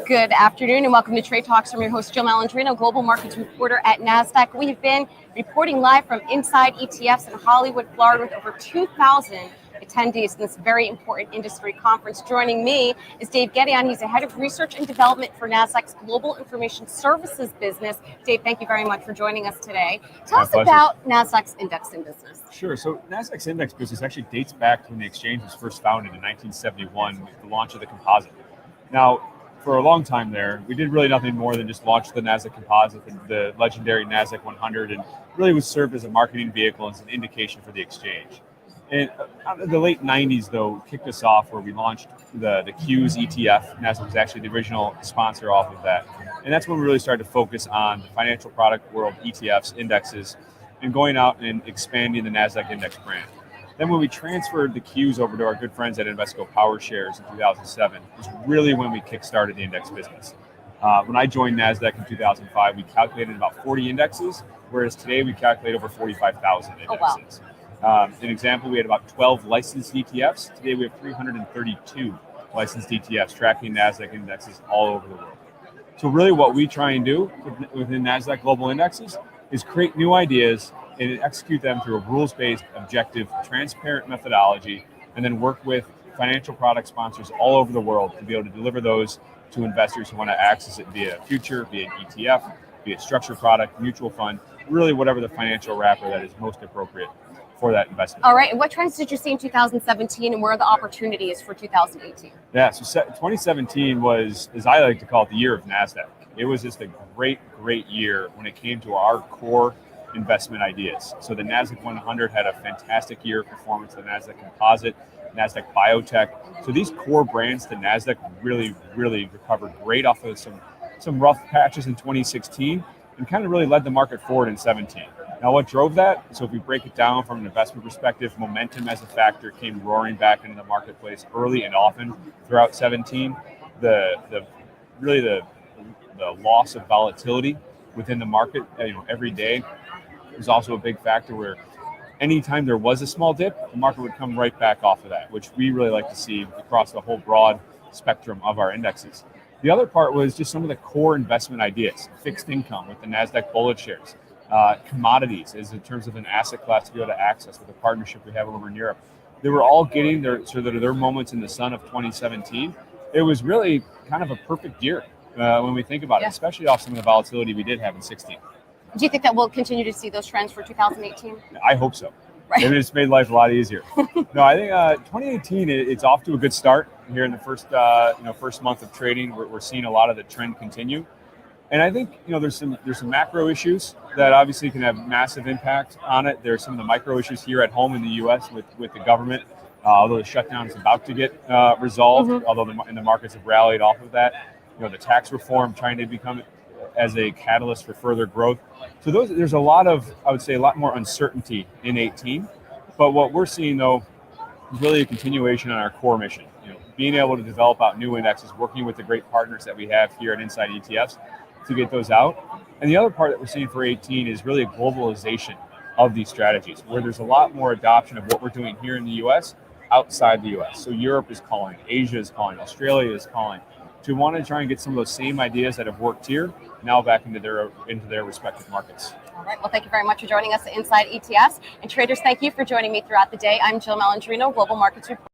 Good afternoon and welcome to Trade Talks. I'm your host, Jill Malandrino, Global Markets Reporter at Nasdaq. We have been reporting live from inside ETFs in Hollywood, Florida, with over 2,000 attendees in this very important industry conference. Joining me is Dave Gedeon. He's the head of research and development for Nasdaq's Global Information Services business. Dave, thank you very much for joining us today. Tell us about Nasdaq's indexing business. Sure. So Nasdaq's index business actually dates back to when the exchange was first founded in 1971 with the launch of the composite. Now, for a long time there, we did really nothing more than just launch the Nasdaq Composite, the legendary Nasdaq 100, and really was served as a marketing vehicle as an indication for the exchange. And the late 90s, though, kicked us off where we launched the Qs ETF. Nasdaq was actually the original sponsor off of that. And that's when we really started to focus on the financial product world, ETFs, indexes, and going out and expanding the Nasdaq index brand. Then when we transferred the Qs over to our good friends at Invesco PowerShares in 2007, was really when we kickstarted the index business. When I joined Nasdaq in 2005, we calculated about 40 indexes, whereas today we calculate over 45,000 indexes. Oh, wow. An example, we had about 12 licensed ETFs. Today we have 332 licensed ETFs tracking Nasdaq indexes all over the world. So really what we try and do within Nasdaq Global Indexes is create new ideas and execute them through a rules-based, objective, transparent methodology, and then work with financial product sponsors all over the world to be able to deliver those to investors who want to access it via future, via an ETF, via structured product, mutual fund, really whatever the financial wrapper that is most appropriate for that investment. All right, and what trends did you see in 2017 and where are the opportunities for 2018? Yeah, so 2017 was, as I like to call it, the year of NASDAQ. It was just a great year when it came to our core investment ideas. So the Nasdaq 100 had a fantastic year of performance, the Nasdaq Composite, Nasdaq Biotech. So these core brands, the Nasdaq really recovered great off of some rough patches in 2016 and kind of really led the market forward in 17. Now what drove that? So if we break it down from an investment perspective, momentum as a factor came roaring back into the marketplace early and often throughout 17. The loss of volatility within the market, every day was also a big factor where anytime there was a small dip, the market would come right back off of that, which we really like to see across the whole broad spectrum of our indexes. The other part was just some of the core investment ideas, fixed income with the Nasdaq Bullet Shares, commodities as in terms of an asset class to be able to access with a partnership we have over in Europe. They were all getting their moments in the sun of 2017. It was really kind of a perfect year when we think about it, especially off some of the volatility we did have in 16. Do you think that we'll continue to see those trends for 2018? I hope so. Right. Maybe it's made life a lot easier. No, I think 2018 it's off to a good start here in the first month of trading. We're seeing a lot of the trend continue, and I think there's some macro issues that obviously can have massive impact on it. There's some of the micro issues here at home in the U.S. with the government, although the shutdown is about to get resolved. Although the markets have rallied off of that. The tax reform trying to become as a catalyst for further growth. So there's a lot more uncertainty in 18. But what we're seeing though is really a continuation on our core mission. Being able to develop out new indexes, working with the great partners that we have here at Inside ETFs to get those out. And the other part that we're seeing for 18 is really a globalization of these strategies, where there's a lot more adoption of what we're doing here in the US outside the US. So Europe is calling, Asia is calling, Australia is calling, to want to try and get some of those same ideas that have worked here now back into their respective markets. All right. Well, thank you very much for joining us at Inside ETFs. And traders, thank you for joining me throughout the day. I'm Jill Malandrino, Global Markets Reporter.